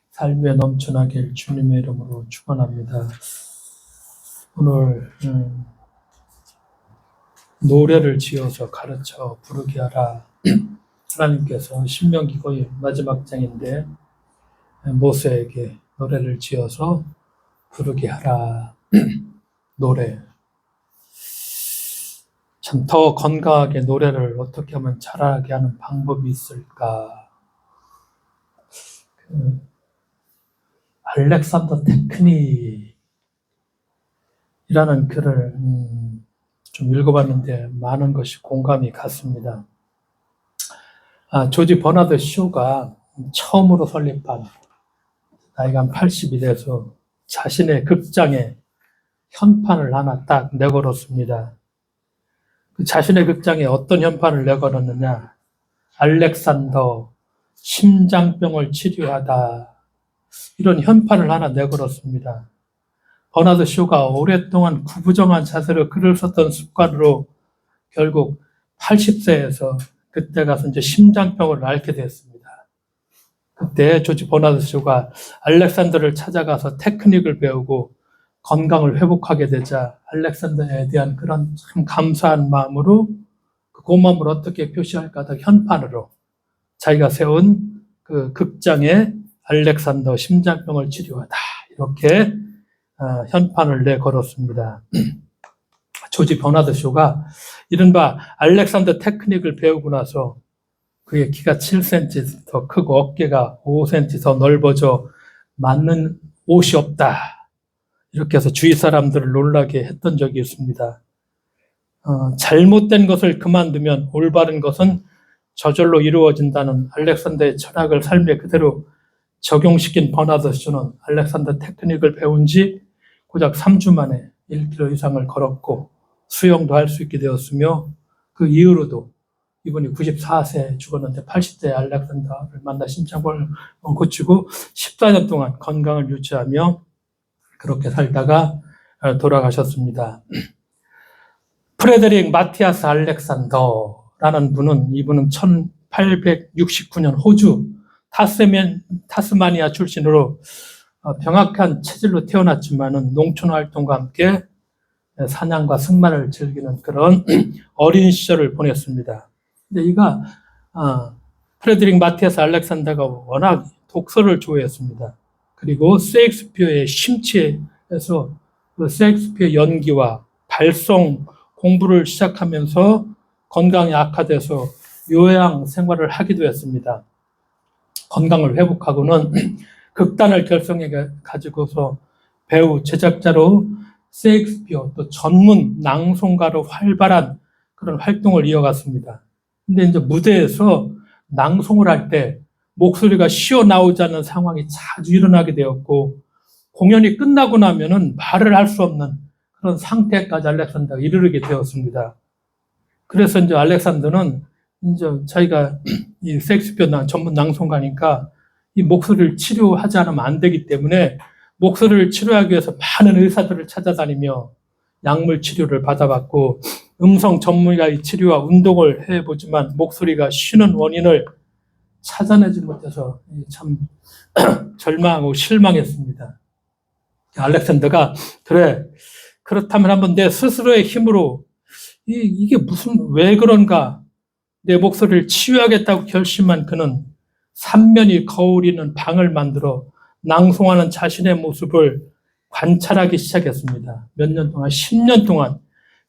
삶에 넘쳐나길 주님의 이름으로 축원합니다. 오늘 노래를 지어서 가르쳐 부르게 하라. 하나님께서 신명기 거의 마지막 장인데 모세에게 노래를 지어서 부르게 하라. 노래. 참 더 건강하게 노래를 어떻게 하면 잘하게 하는 방법이 있을까? 알렉산더 테크닉이라는 글을 좀 읽어봤는데 많은 것이 공감이 갔습니다. 조지 버나드 쇼가 처음으로 설립한 나이가 한 80이 돼서 자신의 극장에 현판을 하나 딱 내걸었습니다. 그 자신의 극장에 어떤 현판을 내걸었느냐? 알렉산더 심장병을 치료하다. 이런 현판을 하나 내걸었습니다. 버나드 쇼가 오랫동안 구부정한 자세로 글을 썼던 습관으로 결국 80세에서 그때 가서 이제 심장병을 앓게 됐습니다. 그때 조지 버나드 쇼가 알렉산더를 찾아가서 테크닉을 배우고 건강을 회복하게 되자 알렉산더에 대한 그런 참 감사한 마음으로 그 고마움을 어떻게 표시할까 하다 현판으로 자기가 세운 그 극장에 알렉산더 심장병을 치료하다 이렇게 현판을 내걸었습니다. 조지 버나드 쇼가 이른바 알렉산더 테크닉을 배우고 나서 그의 키가 7cm 더 크고 어깨가 5cm 더 넓어져 맞는 옷이 없다. 이렇게 해서 주위 사람들을 놀라게 했던 적이 있습니다. 잘못된 것을 그만두면 올바른 것은 저절로 이루어진다는 알렉산더의 철학을 삶에 그대로 적용시킨 버나드 쇼는 알렉산더 테크닉을 배운 지 고작 3주 만에 1km 이상을 걸었고 수영도 할 수 있게 되었으며 그 이후로도 이분이 94세에 죽었는데 80대 알렉산더를 만나 심장병을 고치고 14년 동안 건강을 유지하며 그렇게 살다가 돌아가셨습니다. 프레데릭 마티아스 알렉산더라는 분은 이분은 1869년 호주 타스마니아 출신으로 병약한 체질로 태어났지만은 농촌 활동과 함께 사냥과 승마를 즐기는 그런 어린 시절을 보냈습니다. 근데 이가 프레데릭 마티아스 알렉산더가 워낙 독서를 좋아했습니다. 그리고 셰익스피어에 심취해서 그 셰익스피어 연기와 발성 공부를 시작하면서 건강이 악화돼서 요양 생활을 하기도 했습니다. 건강을 회복하고는 극단을 결성해 가지고서 배우, 제작자로 셰익스피어 또 전문 낭송가로 활발한 그런 활동을 이어갔습니다. 근데 이제 무대에서 낭송을 할 때 목소리가 쉬어 나오지 않는 상황이 자주 일어나게 되었고 공연이 끝나고 나면은 말을 할 수 없는 그런 상태까지 알렉산더가 이르게 되었습니다. 그래서 이제 알렉산더는 이제 자기가 이 셰익스피어 전문 낭송가니까 이 목소리를 치료하지 않으면 안 되기 때문에 목소리를 치료하기 위해서 많은 의사들을 찾아다니며 약물 치료를 받아봤고 음성 전문가의 치료와 운동을 해보지만 목소리가 쉬는 원인을 찾아내지 못해서 참 절망하고 실망했습니다. 알렉산더가 그래 그렇다면 한번 내 스스로의 힘으로 이게 왜 그런가 내 목소리를 치유하겠다고 결심한 그는 삼면이 거울이는 방을 만들어 낭송하는 자신의 모습을 관찰하기 시작했습니다. 몇 년 동안 10년 동안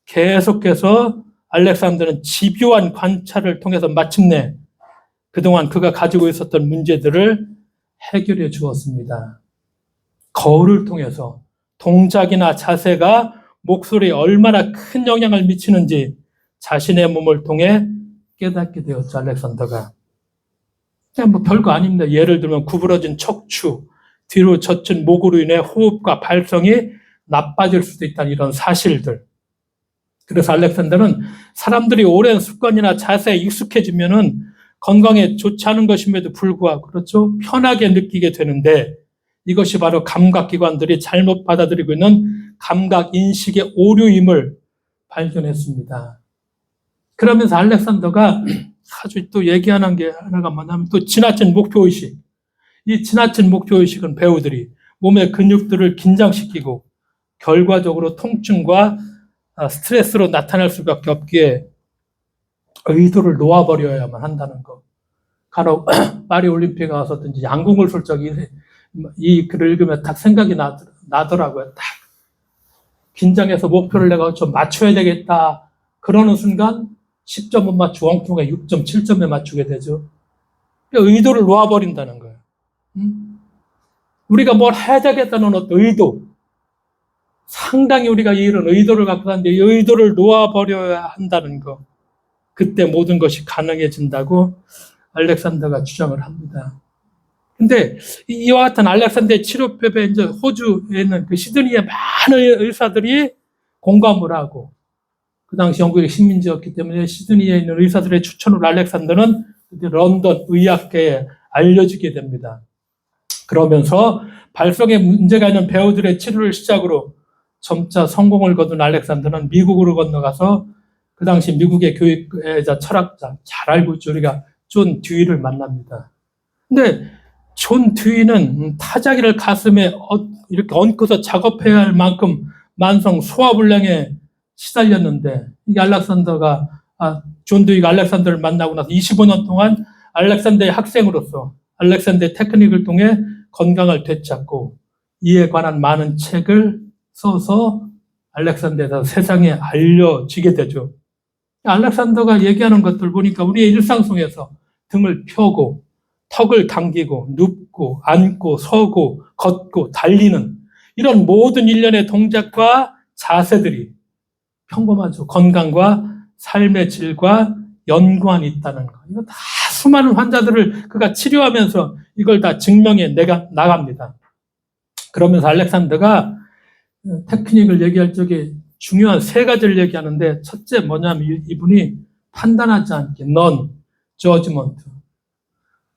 계속해서 알렉산더는 집요한 관찰을 통해서 마침내 그동안 그가 가지고 있었던 문제들을 해결해 주었습니다. 거울을 통해서 동작이나 자세가 목소리에 얼마나 큰 영향을 미치는지 자신의 몸을 통해 깨닫게 되었죠, 알렉산더가. 그냥 뭐 별거 아닙니다. 예를 들면 구부러진 척추, 뒤로 젖힌 목으로 인해 호흡과 발성이 나빠질 수도 있다는 이런 사실들. 그래서 알렉산더는 사람들이 오랜 습관이나 자세에 익숙해지면은 건강에 좋지 않은 것임에도 불구하고 그렇죠? 편하게 느끼게 되는데 이것이 바로 감각기관들이 잘못 받아들이고 있는 감각 인식의 오류임을 발견했습니다. 그러면서 알렉산더가 아주 또 얘기하는 게 하나가 뭐냐면 또 지나친 목표의식. 이 지나친 목표의식은 배우들이 몸의 근육들을 긴장시키고 결과적으로 통증과 스트레스로 나타날 수밖에 없기에 의도를 놓아버려야만 한다는 거. 간혹 파리 올림픽에 가서든지 양궁을 술 적이 이 글을 읽으면 딱 생각이 나더라고요. 딱 긴장해서 목표를 내가 좀 맞춰야 되겠다. 그러는 순간 10점 못 맞추고 엉뚱하게 6점, 7점에 맞추게 되죠. 의도를 놓아버린다는 거예요. 우리가 뭘 해야 되겠다는 어떤 의도. 상당히 우리가 이런 의도를 갖고 사는데 이 의도를 놓아버려야 한다는 거. 그때 모든 것이 가능해진다고 알렉산더가 주장을 합니다. 근데 이와 같은 알렉산더의 치료법에 이제 호주에 있는 그 시드니의 많은 의사들이 공감을 하고, 그 당시 영국의 식민지였기 때문에 시드니에 있는 의사들의 추천으로 알렉산더는 런던 의학계에 알려지게 됩니다. 그러면서 발성에 문제가 있는 배우들의 치료를 시작으로 점차 성공을 거둔 알렉산더는 미국으로 건너가서 그 당시 미국의 교육자, 철학자, 잘 알고 있죠. 우리가 존 듀이를 만납니다. 근데 존 듀이는 타자기를 가슴에 이렇게 얹고서 작업해야 할 만큼 만성 소화불량에 시달렸는데, 이게 존 듀이가 알렉산더를 만나고 나서 25년 동안 알렉산더의 학생으로서 알렉산더의 테크닉을 통해 건강을 되찾고 이에 관한 많은 책을 써서 알렉산더에서 세상에 알려지게 되죠. 알렉산더가 얘기하는 것들 보니까 우리의 일상 속에서 등을 펴고 턱을 당기고 눕고 앉고 서고 걷고 달리는 이런 모든 일련의 동작과 자세들이 평범하죠. 건강과 삶의 질과 연관이 있다는 거. 이거 다 수많은 환자들을 그가 치료하면서 이걸 다 증명해 나갑니다. 그러면서 알렉산더가 테크닉을 얘기할 적에 중요한 세 가지를 얘기하는데, 첫째 뭐냐면 이분이 판단하지 않기, non judgment.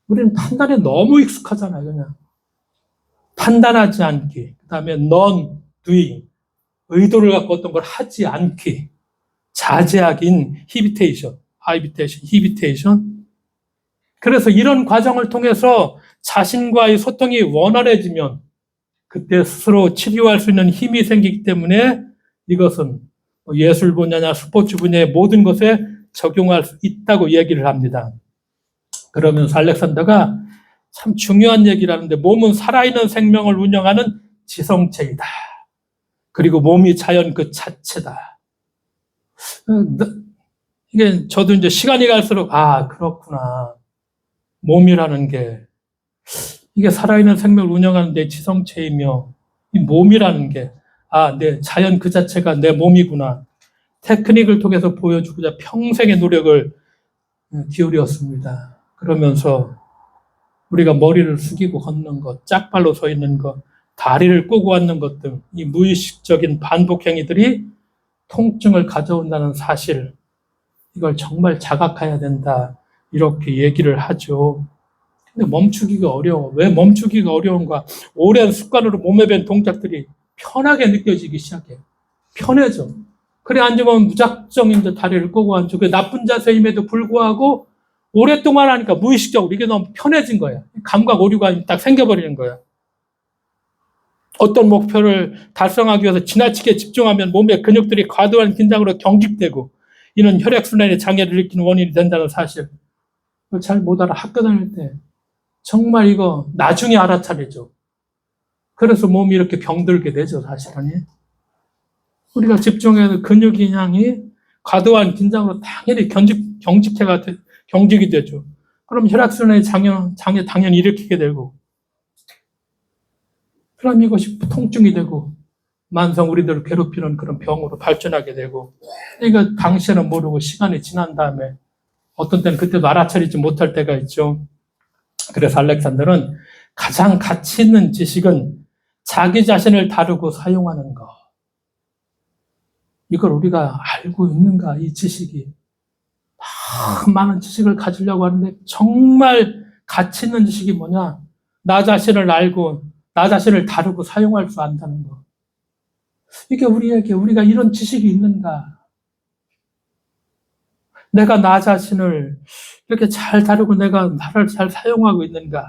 우리는 판단에 너무 익숙하잖아요, 그냥. 판단하지 않기. 그 다음에 non doing. 의도를 갖고 어떤 걸 하지 않기. 자제하긴 inhibition. 그래서 이런 과정을 통해서 자신과의 소통이 원활해지면 그때 스스로 치료할 수 있는 힘이 생기기 때문에 이것은 예술 분야나 스포츠 분야의 모든 것에 적용할 수 있다고 얘기를 합니다. 그러면서 알렉산더가 참 중요한 얘기를 하는데, 몸은 살아있는 생명을 운영하는 지성체이다. 그리고 몸이 자연 그 자체다. 이게 저도 이제 시간이 갈수록 그렇구나. 몸이라는 게 이게 살아있는 생명을 운영하는 내 지성체이며, 이 몸이라는 게 내 자연 그 자체가 내 몸이구나. 테크닉을 통해서 보여주고자 평생의 노력을 기울였습니다. 그러면서 우리가 머리를 숙이고 걷는 것, 짝발로 서 있는 것, 다리를 꼬고 앉는 것 등 이 무의식적인 반복 행위들이 통증을 가져온다는 사실, 이걸 정말 자각해야 된다. 이렇게 얘기를 하죠. 근데 멈추기가 어려워. 왜 멈추기가 어려운가? 오랜 습관으로 몸에 밴 동작들이 편하게 느껴지기 시작해. 편해져. 그래 앉으면 무작정 이제 다리를 꼬고 앉죠. 그 나쁜 자세임에도 불구하고 오랫동안 하니까 무의식적으로 이게 너무 편해진 거야. 감각 오류가 딱 생겨버리는 거야. 어떤 목표를 달성하기 위해서 지나치게 집중하면 몸의 근육들이 과도한 긴장으로 경직되고 이는 혈액순환의 장애를 일으키는 원인이 된다는 사실. 그걸 잘 못 알아. 학교 다닐 때 정말 이거 나중에 알아차리죠. 그래서 몸이 이렇게 병들게 되죠, 사실은. 우리가 집중해서 근육인양이 과도한 긴장으로 당연히 경직이 되죠. 그럼 혈액순환의 장애 당연히 일으키게 되고, 그럼 이것이 통증이 되고, 만성 우리들을 괴롭히는 그런 병으로 발전하게 되고, 이거 당시에는 모르고 시간이 지난 다음에 어떤 때는 그때도 알아차리지 못할 때가 있죠. 그래서 알렉산더는 가장 가치 있는 지식은 자기 자신을 다루고 사용하는 것. 이걸 우리가 알고 있는가, 이 지식이. 많은 지식을 가지려고 하는데 정말 가치 있는 지식이 뭐냐? 나 자신을 알고 나 자신을 다루고 사용할 줄 안다는 것. 이게 우리가 이런 지식이 있는가? 내가 나 자신을 이렇게 잘 다루고 내가 나를 잘 사용하고 있는가?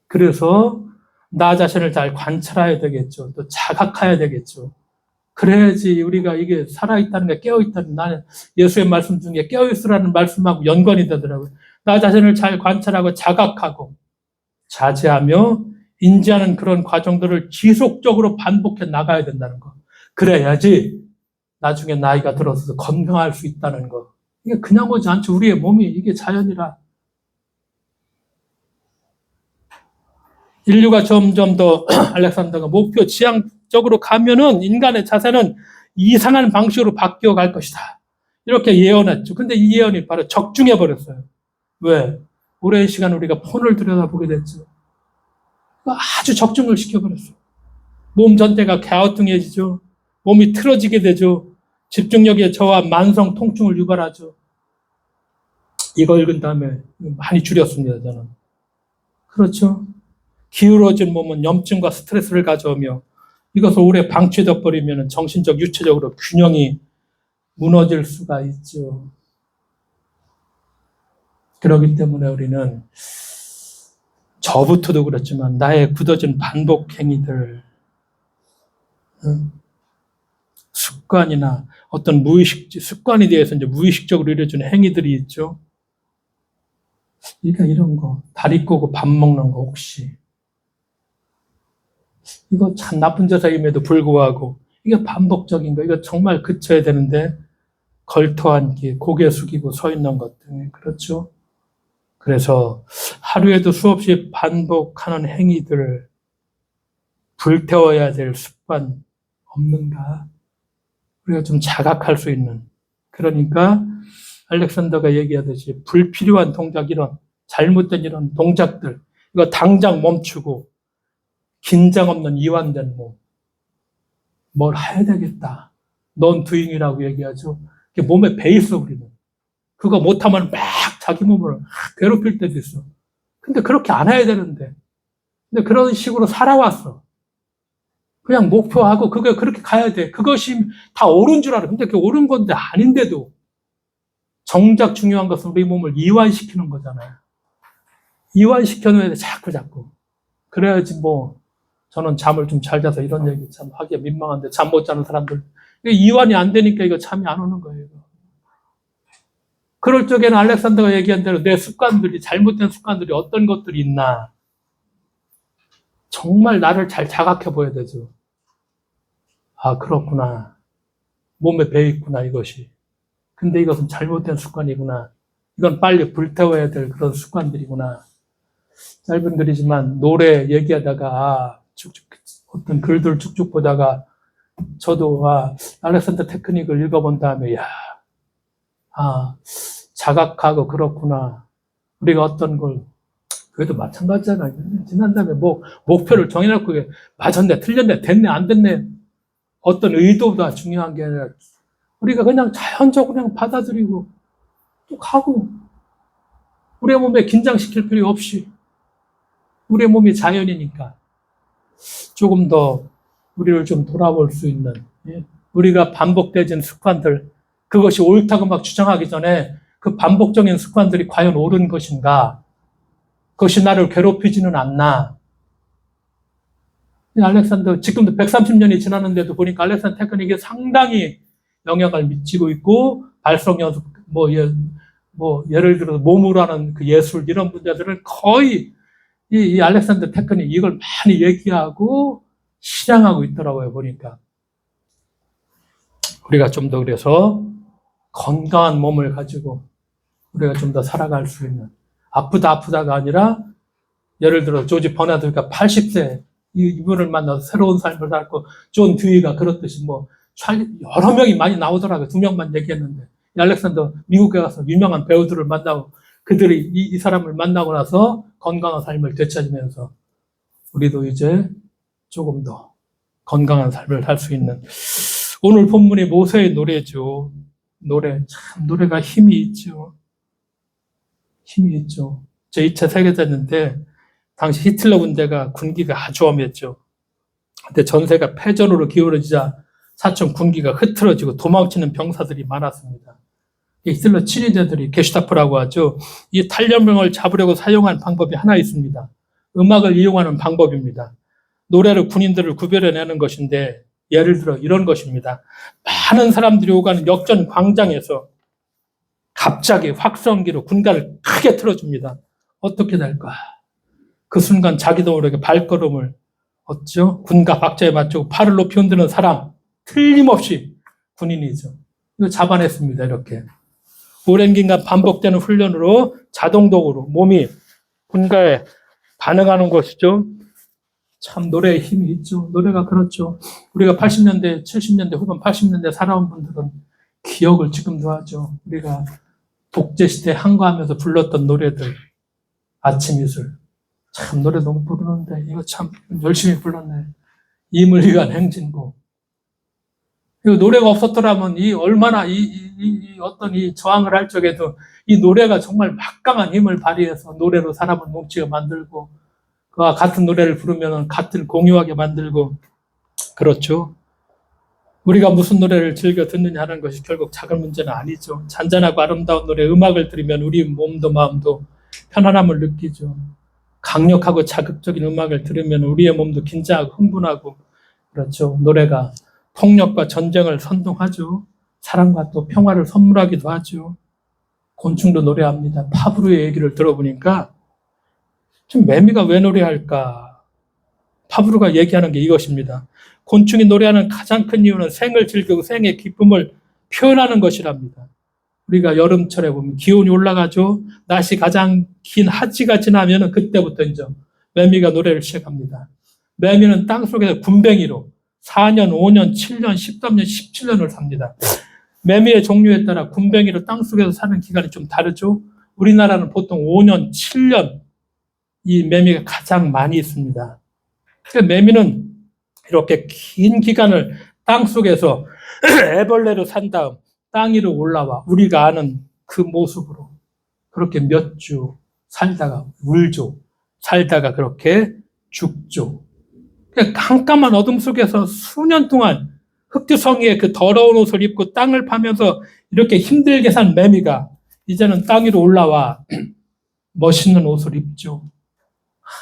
그래서 나 자신을 잘 관찰해야 되겠죠. 또 자각해야 되겠죠. 그래야지 우리가 이게 살아있다는 게 깨어있다는, 나는 예수의 말씀 중에 깨어있으라는 말씀하고 연관이 되더라고요. 나 자신을 잘 관찰하고 자각하고 자제하며 인지하는 그런 과정들을 지속적으로 반복해 나가야 된다는 거. 그래야지 나중에 나이가 들어서 건강할 수 있다는 거. 이게 그냥 오지 않죠. 우리의 몸이 이게 자연이라. 인류가 점점 더 알렉산더가 목표 지향적으로 가면은 인간의 자세는 이상한 방식으로 바뀌어 갈 것이다. 이렇게 예언했죠. 근데 이 예언이 바로 적중해 버렸어요. 왜? 오랜 시간 우리가 폰을 들여다보게 됐죠. 아주 적중을 시켜버렸어요. 몸 전체가 갸우뚱해지죠. 몸이 틀어지게 되죠. 집중력의 저하, 만성 통증을 유발하죠. 이거 읽은 다음에 많이 줄였습니다, 저는. 그렇죠. 기울어진 몸은 염증과 스트레스를 가져오며 이것을 오래 방치해 버리면 정신적, 유체적으로 균형이 무너질 수가 있죠. 그렇기 때문에 우리는 저부터도 그렇지만 나의 굳어진 반복 행위들, 습관이나 어떤 습관에 대해서 이제 무의식적으로 이루어지는 행위들이 있죠. 그러니까 이런 거, 다리 꼬고 밥 먹는 거 혹시. 이거 참 나쁜 자세임에도 불구하고 이게 반복적인 거, 이거 정말 그쳐야 되는데 걸터 앉기, 고개 숙이고 서 있는 것 등, 그렇죠? 그래서 하루에도 수없이 반복하는 행위들을 불태워야 될 습관 없는가? 우리가 좀 자각할 수 있는. 그러니까 알렉산더가 얘기하듯이 불필요한 동작, 이런 잘못된 이런 동작들, 이거 당장 멈추고 긴장 없는 이완된 몸. 뭘 해야 되겠다. 넌 두잉이라고 얘기하죠. 그게 몸에 배 있어, 우리는. 그거 못하면 막 자기 몸을 괴롭힐 때도 있어. 근데 그렇게 안 해야 되는데. 근데 그런 식으로 살아왔어. 그냥 목표하고 그게 그렇게 가야 돼. 그것이 다 옳은 줄 알아. 근데 그게 옳은 건데 아닌데도 정작 중요한 것은 우리 몸을 이완시키는 거잖아요. 이완시켜놓어야 돼. 자꾸. 그래야지 뭐 저는 잠을 좀 잘 자서 이런 얘기 참 하기가 민망한데 잠 못 자는 사람들. 이완이 안 되니까 이거 잠이 안 오는 거예요. 그럴 적에는 알렉산더가 얘기한 대로 내 습관들이, 잘못된 습관들이 어떤 것들이 있나. 정말 나를 잘 자각해 보여야 되죠. 아, 그렇구나. 몸에 배 있구나, 이것이. 근데 이것은 잘못된 습관이구나. 이건 빨리 불태워야 될 그런 습관들이구나. 짧은 글이지만 노래 얘기하다가 어떤 글들 쭉쭉 보다가 저도 알렉산더 테크닉을 읽어본 다음에 자각하고 그렇구나. 우리가 어떤 걸, 그래도 마찬가지잖아요. 지난 다음에 목표를 정해놓고, 맞았네, 틀렸네, 됐네, 안 됐네. 어떤 의도가 중요한 게 아니라, 우리가 그냥 자연적으로 그냥 받아들이고, 또 가고, 우리의 몸에 긴장시킬 필요 없이, 우리의 몸이 자연이니까, 조금 더 우리를 좀 돌아볼 수 있는, 우리가 반복되진 습관들, 그것이 옳다고 막 주장하기 전에 그 반복적인 습관들이 과연 옳은 것인가? 그것이 나를 괴롭히지는 않나? 알렉산더, 지금도 130년이 지났는데도 보니까 알렉산더 테크닉이 상당히 영향을 미치고 있고, 발성 연습, 예를 들어서 몸으로 하는 그 예술, 이런 분야들은 거의 이 알렉산더 테크닉, 이걸 많이 얘기하고 실행하고 있더라고요, 보니까. 우리가 좀 더 그래서 건강한 몸을 가지고 우리가 좀 더 살아갈 수 있는, 아프다가 아니라, 예를 들어 조지 버나드가 80세 이분을 만나서 새로운 삶을 살고, 존 듀이가 그렇듯이 여러 명이 많이 나오더라고요. 2명만 얘기했는데, 알렉산더 미국에 가서 유명한 배우들을 만나고, 그들이 이 사람을 만나고 나서 건강한 삶을 되찾으면서 우리도 이제 조금 더 건강한 삶을 살 수 있는. 오늘 본문이 모세의 노래죠. 노래가 힘이 있죠. 제2차 세계대전인데 당시 히틀러 군대가 군기가 아주 엄했죠. 근데 전세가 패전으로 기울어지자 사천 군기가 흐트러지고 도망치는 병사들이 많았습니다. 히틀러 친위대들이 게슈타포라고 하죠. 이 탈영병을 잡으려고 사용한 방법이 하나 있습니다. 음악을 이용하는 방법입니다. 노래로 군인들을 구별해내는 것인데 예를 들어 이런 것입니다. 많은 사람들이 오가는 역전 광장에서 갑자기 확성기로 군가를 크게 틀어줍니다. 어떻게 될까? 그 순간 자기도 모르게 발걸음을 얻죠. 군가 박자에 맞추고 팔을 높이 흔드는 사람 틀림없이 군인이죠. 이거 잡아냈습니다. 이렇게. 오랜 기간 반복되는 훈련으로 자동적으로 몸이 군가에 반응하는 것이죠. 참 노래에 힘이 있죠. 노래가 그렇죠. 우리가 80년대, 70년대 후반 80년대 살아온 분들은 기억을 지금도 하죠. 우리가 독재시대 한가하면서 불렀던 노래들, 아침 이슬. 참 노래 너무 부르는데 이거 참 열심히 불렀네. 임을 위한 행진곡. 이거 노래가 없었더라면 얼마나 어떤 저항을 할 적에도 이 노래가 정말 막강한 힘을 발휘해서 노래로 사람을 뭉치게 만들고 그와 같은 노래를 부르면 같은 공유하게 만들고 그렇죠. 우리가 무슨 노래를 즐겨 듣느냐 하는 것이 결국 작은 문제는 아니죠. 잔잔하고 아름다운 노래, 음악을 들으면 우리 몸도 마음도 편안함을 느끼죠. 강력하고 자극적인 음악을 들으면 우리의 몸도 긴장하고 흥분하고 그렇죠. 노래가 폭력과 전쟁을 선동하죠. 사랑과 또 평화를 선물하기도 하죠. 곤충도 노래합니다. 파브르의 얘기를 들어보니까 좀 매미가 왜 노래할까? 파브르가 얘기하는 게 이것입니다. 곤충이 노래하는 가장 큰 이유는 생을 즐기고 생의 기쁨을 표현하는 것이랍니다. 우리가 여름철에 보면 기온이 올라가죠. 낮이 가장 긴 하지가 지나면 그때부터 이제 매미가 노래를 시작합니다. 매미는 땅속에서 군뱅이로 4년, 5년, 7년, 13년, 17년을 삽니다. 매미의 종류에 따라 군뱅이로 땅속에서 사는 기간이 좀 다르죠. 우리나라는 보통 5년, 7년 이 매미가 가장 많이 있습니다. 매미는 이렇게 긴 기간을 땅속에서 애벌레로 산 다음 땅 위로 올라와 우리가 아는 그 모습으로 그렇게 몇 주 살다가 울죠. 살다가 그렇게 죽죠. 깜깜한 어둠 속에서 수년 동안 흑두성이의 그 더러운 옷을 입고 땅을 파면서 이렇게 힘들게 산 매미가 이제는 땅 위로 올라와 멋있는 옷을 입죠.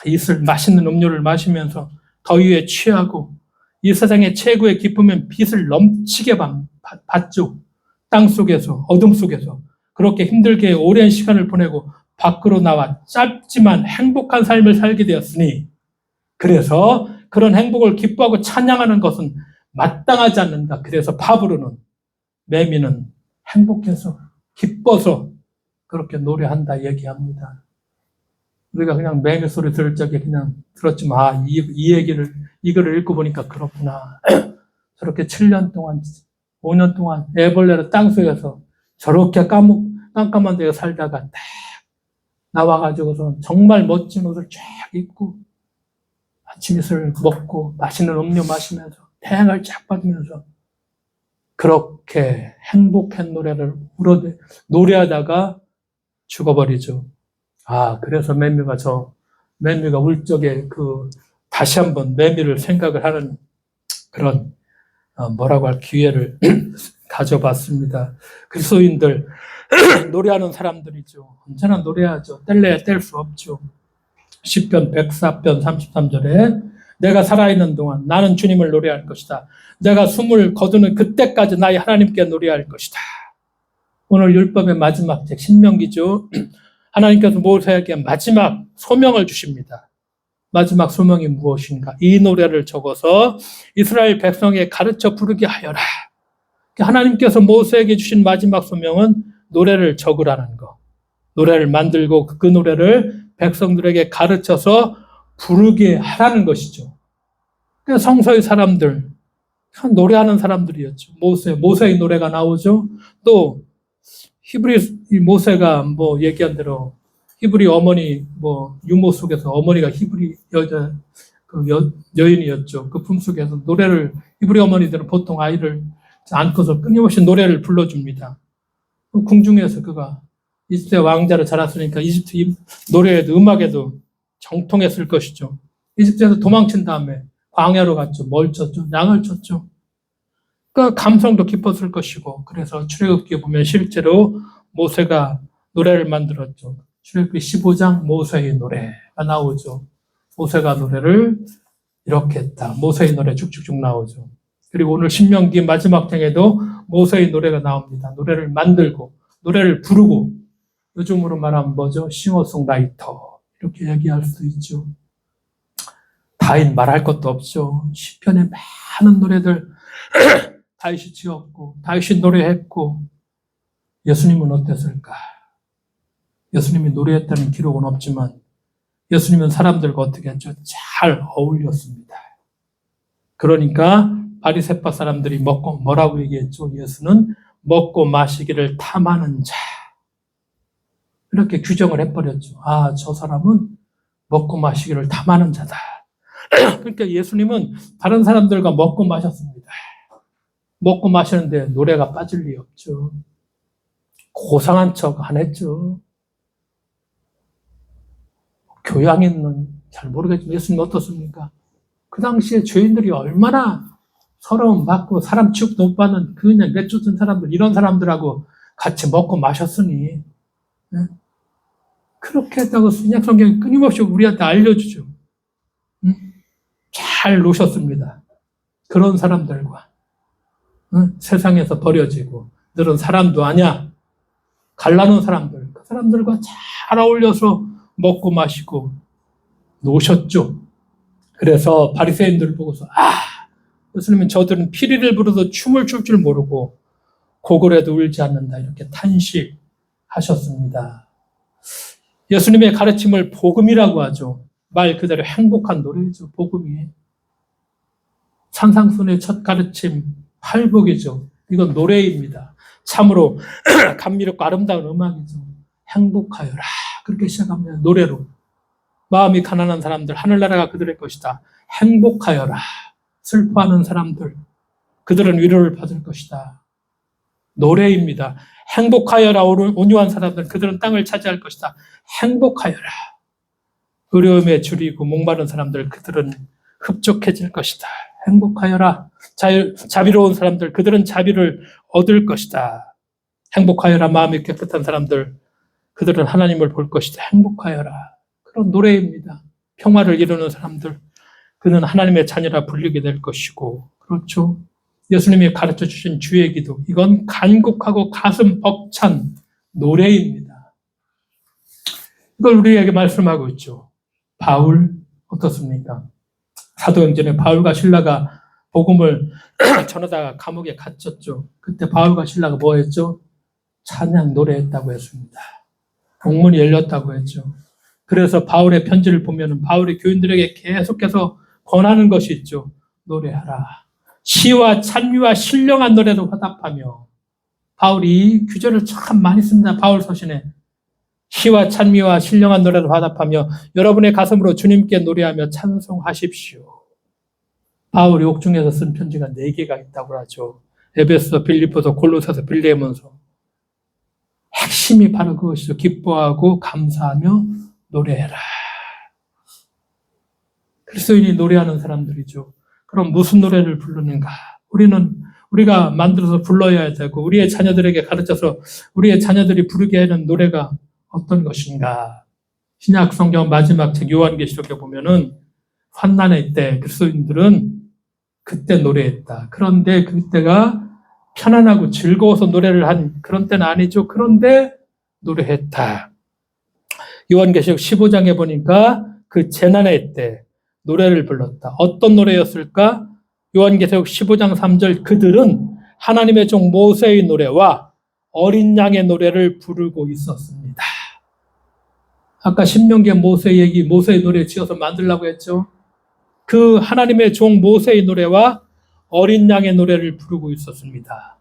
이슬 맛있는 음료를 마시면서 더위에 취하고 이 세상의 최고의 기쁨은 빛을 넘치게 받죠. 땅 속에서 어둠 속에서 그렇게 힘들게 오랜 시간을 보내고 밖으로 나와 짧지만 행복한 삶을 살게 되었으니 그래서 그런 행복을 기뻐하고 찬양하는 것은 마땅하지 않는다. 그래서 파브르는 매미는 행복해서 기뻐서 그렇게 노래한다 얘기합니다. 우리가 그냥 매미 소리 들을 적에 그냥 들었지만 이 얘기를 이거를 읽고 보니까 그렇구나. 저렇게 7년 동안 5년 동안 애벌레로 땅속에서 저렇게 깜깜한 데에 살다가 딱 나와가지고서 정말 멋진 옷을 쫙 입고 아침 이슬 먹고 맛있는 음료 마시면서 태양을 쫙 받으면서 그렇게 행복한 노래를 노래하다가 죽어버리죠. 그래서 매미가 울 적에 다시 한번 매미를 생각을 하는 그런, 뭐라고 할 기회를 가져봤습니다. 그리스도인들, 노래하는 사람들이죠. 언제나 노래하죠. 뗄래야 뗄 수 없죠. 시편 104편 33절에 내가 살아있는 동안 나는 주님을 노래할 것이다. 내가 숨을 거두는 그때까지 나의 하나님께 노래할 것이다. 오늘 율법의 마지막 책 신명기죠. 하나님께서 모세에게 마지막 소명을 주십니다. 마지막 소명이 무엇인가? 이 노래를 적어서 이스라엘 백성에 가르쳐 부르게 하여라. 하나님께서 모세에게 주신 마지막 소명은 노래를 적으라는 거. 노래를 만들고 그 노래를 백성들에게 가르쳐서 부르게 하라는 것이죠. 성서의 사람들, 노래하는 사람들이었죠. 모세의 노래가 나오죠. 또 히브리 모세가 얘기한 대로 히브리 어머니 유모 속에서 어머니가 히브리 여인이었죠. 그 품속에서 노래를 히브리 어머니들은 보통 아이를 안고서 끊임없이 노래를 불러줍니다. 궁중에서 그가 이집트 왕자로 자랐으니까 이집트 노래에도 음악에도 정통했을 것이죠. 이집트에서 도망친 다음에 광야로 갔죠. 뭘 쳤죠? 양을 쳤죠. 그 감성도 깊었을 것이고 그래서 출애굽기에 보면 실제로 모세가 노래를 만들었죠. 출애굽기 15장 모세의 노래가 나오죠. 모세가 노래를 이렇게 했다. 모세의 노래 쭉쭉쭉 나오죠. 그리고 오늘 신명기 마지막 장에도 모세의 노래가 나옵니다. 노래를 만들고 노래를 부르고 요즘으로 말하면 뭐죠? 싱어송라이터 이렇게 얘기할 수 있죠. 다윗 말할 것도 없죠. 시편에 많은 노래들 다윗이 지었고 다윗이 노래했고 예수님은 어땠을까? 예수님이 노래했다는 기록은 없지만 예수님은 사람들과 어떻게 했죠? 잘 어울렸습니다. 그러니까 바리새파 사람들이 먹고 뭐라고 얘기했죠? 예수는 먹고 마시기를 탐하는 자. 이렇게 규정을 해버렸죠. 아, 저 사람은 먹고 마시기를 탐하는 자다. 그러니까 예수님은 다른 사람들과 먹고 마셨습니다. 먹고 마시는데 노래가 빠질 리 없죠. 고상한 척 안 했죠. 교양 있는, 잘 모르겠지만 예수님 어떻습니까? 그 당시에 죄인들이 얼마나 서러움 받고 사람 취급 못 받는 그냥 내쫓은 사람들, 이런 사람들하고 같이 먹고 마셨으니 그렇게 했다고 신약 성경이 끊임없이 우리한테 알려주죠. 잘 노셨습니다. 그런 사람들과 세상에서 버려지고 너는 사람도 아니야. 갈라놓은 사람들, 그 사람들과 잘 어울려서 먹고 마시고 노셨죠. 그래서 바리새인들을 보고서 예수님은 저들은 피리를 부르도 춤을 출 줄 모르고 고글에도 울지 않는다 이렇게 탄식하셨습니다. 예수님의 가르침을 복음이라고 하죠. 말 그대로 행복한 노래죠. 복음이. 산상순의 첫 가르침 팔복이죠. 이건 노래입니다. 참으로 감미롭고 아름다운 음악이죠. 행복하여라. 그렇게 시작합니다. 노래로. 마음이 가난한 사람들, 하늘나라가 그들의 것이다. 행복하여라. 슬퍼하는 사람들, 그들은 위로를 받을 것이다. 노래입니다. 행복하여라. 온유한 사람들, 그들은 땅을 차지할 것이다. 행복하여라. 어려움에 줄이고 목마른 사람들, 그들은 흡족해질 것이다. 행복하여라. 자비로운 사람들, 그들은 자비를 얻을 것이다. 행복하여라. 마음이 깨끗한 사람들, 그들은 하나님을 볼 것이다. 행복하여라. 그런 노래입니다. 평화를 이루는 사람들, 그는 하나님의 자녀라 불리게 될 것이고, 그렇죠. 예수님이 가르쳐 주신 주의 기도, 이건 간곡하고 가슴 벅찬 노래입니다. 이걸 우리에게 말씀하고 있죠. 바울 어떻습니까? 사도행전에 바울과 실라가 복음을 전하다가 감옥에 갇혔죠. 그때 바울과 실라가 뭐 했죠? 찬양 노래했다고 했습니다. 공문이 열렸다고 했죠. 그래서 바울의 편지를 보면 바울이 교인들에게 계속해서 권하는 것이 있죠. 노래하라. 시와 찬미와 신령한 노래로 화답하며. 바울이 이 규절을 참 많이 씁니다. 바울 서신에. 시와 찬미와 신령한 노래로 화답하며 여러분의 가슴으로 주님께 노래하며 찬송하십시오. 바울이 옥중에서 쓴 편지가 4개가 있다고 하죠. 에베소, 빌립보서, 골로새서, 빌레몬서. 핵심이 바로 그것이죠. 기뻐하고 감사하며 노래해라. 그리스도인이 노래하는 사람들이죠. 그럼 무슨 노래를 부르는가? 우리가 만들어서 불러야 되고 우리의 자녀들에게 가르쳐서 우리의 자녀들이 부르게 하는 노래가 어떤 것인가? 신약 성경 마지막 책 요한계시록에 보면은 환난의 때 그리스도인들은 그때 노래했다. 그런데 그때가 편안하고 즐거워서 노래를 한 그런 때는 아니죠. 그런데 노래했다. 요한계시록 15장에 보니까 그 재난의 때 노래를 불렀다. 어떤 노래였을까? 요한계시록 15장 3절 그들은 하나님의 종 모세의 노래와 어린 양의 노래를 부르고 있었습니다. 아까 신명기에 모세 얘기, 모세의 노래 지어서 만들라고 했죠. 그 하나님의 종 모세의 노래와 어린 양의 노래를 부르고 있었습니다.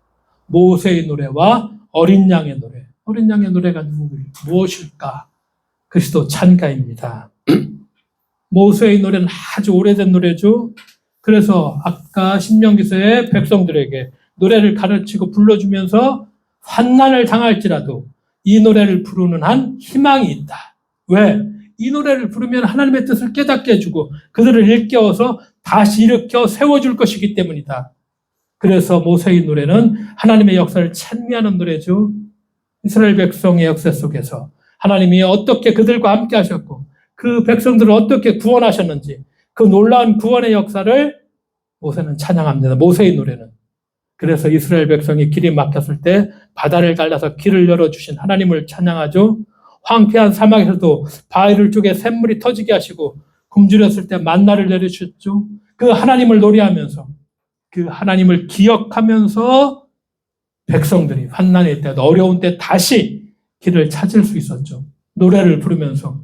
모세의 노래와 어린 양의 노래. 어린 양의 노래가 무엇일까? 그리스도 찬가입니다. 모세의 노래는 아주 오래된 노래죠. 그래서 아까 신명기서의 백성들에게 노래를 가르치고 불러주면서 환난을 당할지라도 이 노래를 부르는 한 희망이 있다. 왜? 이 노래를 부르면 하나님의 뜻을 깨닫게 해주고 그들을 일깨워서 다시 일으켜 세워줄 것이기 때문이다. 그래서 모세의 노래는 하나님의 역사를 찬미하는 노래죠. 이스라엘 백성의 역사 속에서 하나님이 어떻게 그들과 함께 하셨고 그 백성들을 어떻게 구원하셨는지 그 놀라운 구원의 역사를 모세는 찬양합니다. 모세의 노래는. 그래서 이스라엘 백성이 길이 막혔을 때 바다를 갈라서 길을 열어주신 하나님을 찬양하죠. 황폐한 사막에서도 바위를 쪼개 샘물이 터지게 하시고 굶주렸을 때 만나를 내려주셨죠. 그 하나님을 노래하면서 그 하나님을 기억하면서 백성들이 환난의 때 어려운 때 다시 길을 찾을 수 있었죠. 노래를 부르면서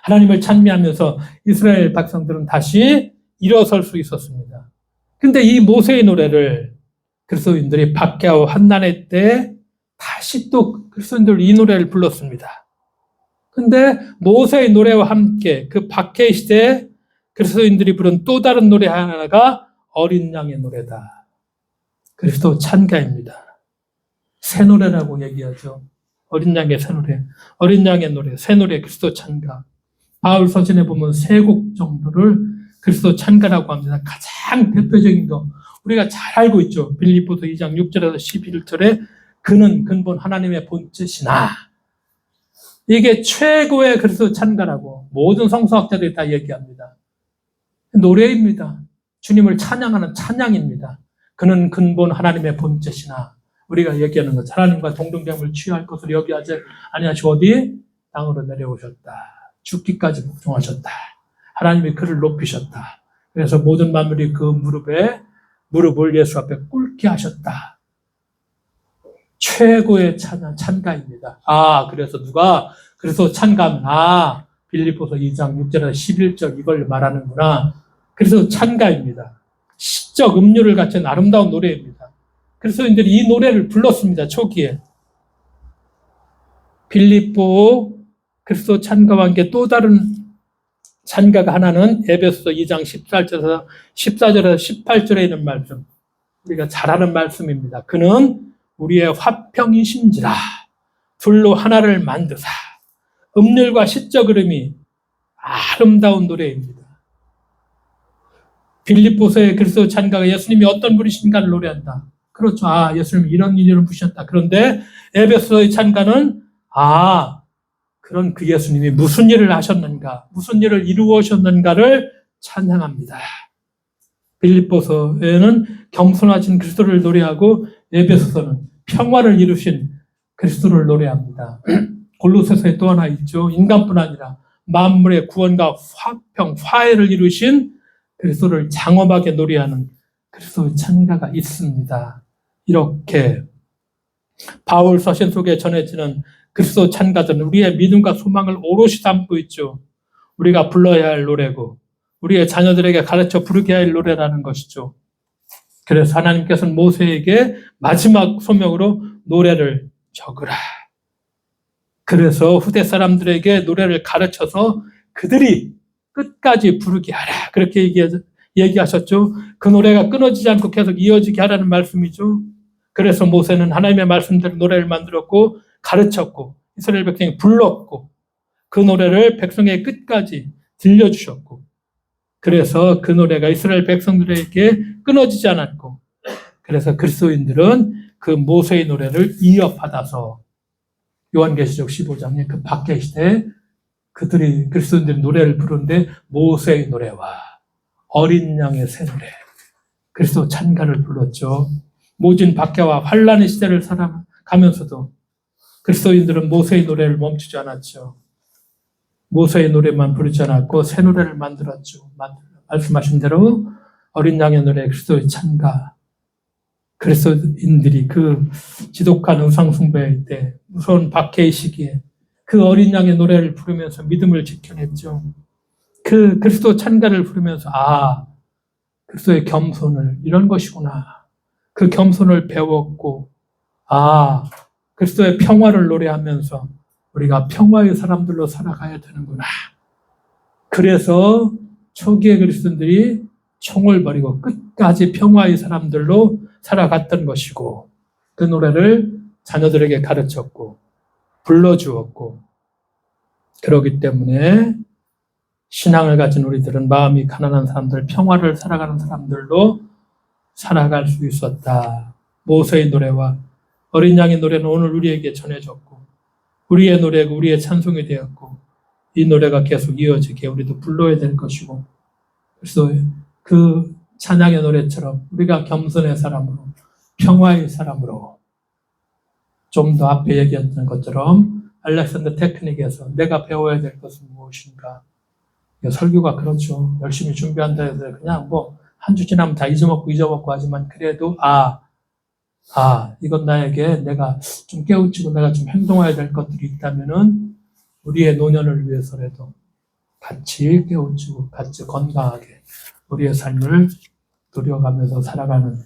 하나님을 찬미하면서 이스라엘 백성들은 다시 일어설 수 있었습니다. 근데 이 모세의 노래를 그리스도인들이 박해하고 환난의 때 다시 또 그리스도인들 이 노래를 불렀습니다. 근데 모세의 노래와 함께 그 박해 시대에 그리스도인들이 부른 또 다른 노래 하나가 어린 양의 노래다. 그리스도 찬가입니다. 새 노래라고 얘기하죠. 어린 양의 새 노래, 어린 양의 노래, 새 노래, 그리스도 찬가. 바울 서신에 보면 세 곡 정도를 그리스도 찬가라고 합니다. 가장 대표적인 거 우리가 잘 알고 있죠. 빌립보서 2장 6절에서 11절에 그는 근본 하나님의 본뜻이나 이게 최고의 그리스도 찬가라고 모든 성서학자들이 다 얘기합니다. 노래입니다. 주님을 찬양하는 찬양입니다. 그는 근본 하나님의 본뜻이나 우리가 얘기하는 것 하나님과 동등됨을 취할 것을 여기하지 아니하시고 어디? 땅으로 내려오셨다. 죽기까지 복종하셨다. 하나님이 그를 높이셨다. 그래서 모든 만물이 그 무릎을 예수 앞에 꿇게 하셨다. 최고의 찬가입니다. 그래서 누가 그래서 찬가하면 빌립보서 2장 6절에서 11절 이걸 말하는구나. 그래서 찬가입니다. 시적 음료를 갖춘 아름다운 노래입니다. 그리스도인들이 이 노래를 불렀습니다. 초기에. 빌립보 그리스도 찬가와 함께 또 다른 찬가가 하나는 에베소서 2장 14절에서 18절에 있는 말씀. 우리가 잘 아는 말씀입니다. 그는 우리의 화평이신지라 둘로 하나를 만드사 음률과 시적 흐름이 아름다운 노래입니다. 빌립보서의 그리스도 찬가가 예수님이 어떤 분이신가를 노래한다. 그렇죠. 예수님이 이런 분이셨다. 그런데 에베소서의 찬가는 그런 그 예수님이 무슨 일을 하셨는가, 무슨 일을 이루어셨는가를 찬양합니다. 빌립보서에는 겸손하신 그리스도를 노래하고 에베소서는 평화를 이루신 그리스도를 노래합니다. 골로새서에 또 하나 있죠. 인간뿐 아니라 만물의 구원과 화해를 이루신 그리스도를 장엄하게 노래하는 그리스도의 찬가가 있습니다. 이렇게 바울 서신 속에 전해지는 그리스도 찬가들은 우리의 믿음과 소망을 오롯이 담고 있죠. 우리가 불러야 할 노래고 우리의 자녀들에게 가르쳐 부르게 할 노래라는 것이죠. 그래서 하나님께서는 모세에게 마지막 소명으로 노래를 적으라. 그래서 후대 사람들에게 노래를 가르쳐서 그들이 끝까지 부르게 하라. 그렇게 얘기하셨죠. 그 노래가 끊어지지 않고 계속 이어지게 하라는 말씀이죠. 그래서 모세는 하나님의 말씀대로 노래를 만들었고 가르쳤고 이스라엘 백성이 불렀고 그 노래를 백성의 끝까지 들려주셨고 그래서 그 노래가 이스라엘 백성들에게 끊어지지 않았고 그래서 그리스도인들은 그 모세의 노래를 이어받아서 요한계시록 15장에 그 박해 시대에 그들이 그리스도인들이 노래를 부르는데 모세의 노래와 어린 양의 새 노래 그리스도 찬가를 불렀죠. 모진 박해와 환난의 시대를 살아가면서도 그리스도인들은 모세의 노래를 멈추지 않았죠. 모세의 노래만 부르지 않았고 새 노래를 만들었죠. 말씀하신 대로 어린 양의 노래 그리스도의 찬가. 그리스도인들이 그 지독한 우상 숭배일 때 무서운 박해의 시기에 그 어린 양의 노래를 부르면서 믿음을 지켜냈죠. 그 그리스도 찬가를 부르면서 그리스도의 겸손을 이런 것이구나. 그 겸손을 배웠고 그리스도의 평화를 노래하면서 우리가 평화의 사람들로 살아가야 되는구나. 그래서 초기의 그리스도인들이 총을 버리고 끝까지 평화의 사람들로 살아갔던 것이고 그 노래를 자녀들에게 가르쳤고 불러주었고 그렇기 때문에 신앙을 가진 우리들은 마음이 가난한 사람들, 평화를 살아가는 사람들로 살아갈 수 있었다. 모세의 노래와 어린 양의 노래는 오늘 우리에게 전해졌고 우리의 노래가 우리의 찬송이 되었고 이 노래가 계속 이어지게 우리도 불러야 될 것이고, 그래서 그 찬양의 노래처럼 우리가 겸손의 사람으로, 평화의 사람으로, 좀 더 앞에 얘기했던 것처럼 알렉산더 테크닉에서 내가 배워야 될 것은 무엇인가. 설교가 그렇죠. 열심히 준비한다 해서 그냥 뭐 한 주 지나면 다 잊어먹고 하지만, 그래도 이건 나에게 내가 좀 깨우치고 내가 좀 행동해야 될 것들이 있다면은 우리의 노년을 위해서라도 같이 깨우치고 같이 건강하게 우리의 삶을 누려가면서 살아가는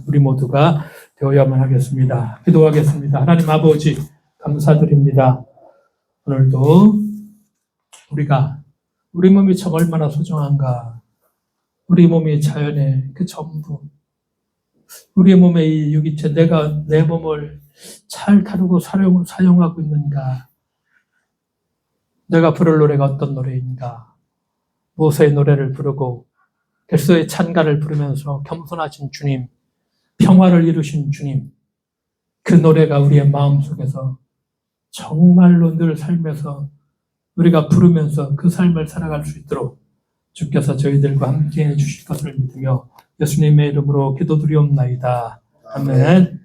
우리 모두가 되어야만 하겠습니다. 기도하겠습니다. 하나님 아버지, 감사드립니다. 오늘도 우리가 우리 몸이 참 얼마나 소중한가. 우리 몸이 자연의 그 전부, 우리 몸의 이 유기체, 내가 내 몸을 잘 다루고 사용하고 있는가. 내가 부를 노래가 어떤 노래인가. 모세의 노래를 부르고 델소의 찬가를 부르면서 겸손하신 주님, 평화를 이루신 주님, 그 노래가 우리의 마음속에서 정말로 늘 삶에서 우리가 부르면서 그 삶을 살아갈 수 있도록 주께서 저희들과 함께 해주실 것을 믿으며 예수님의 이름으로 기도드리옵나이다. 아멘.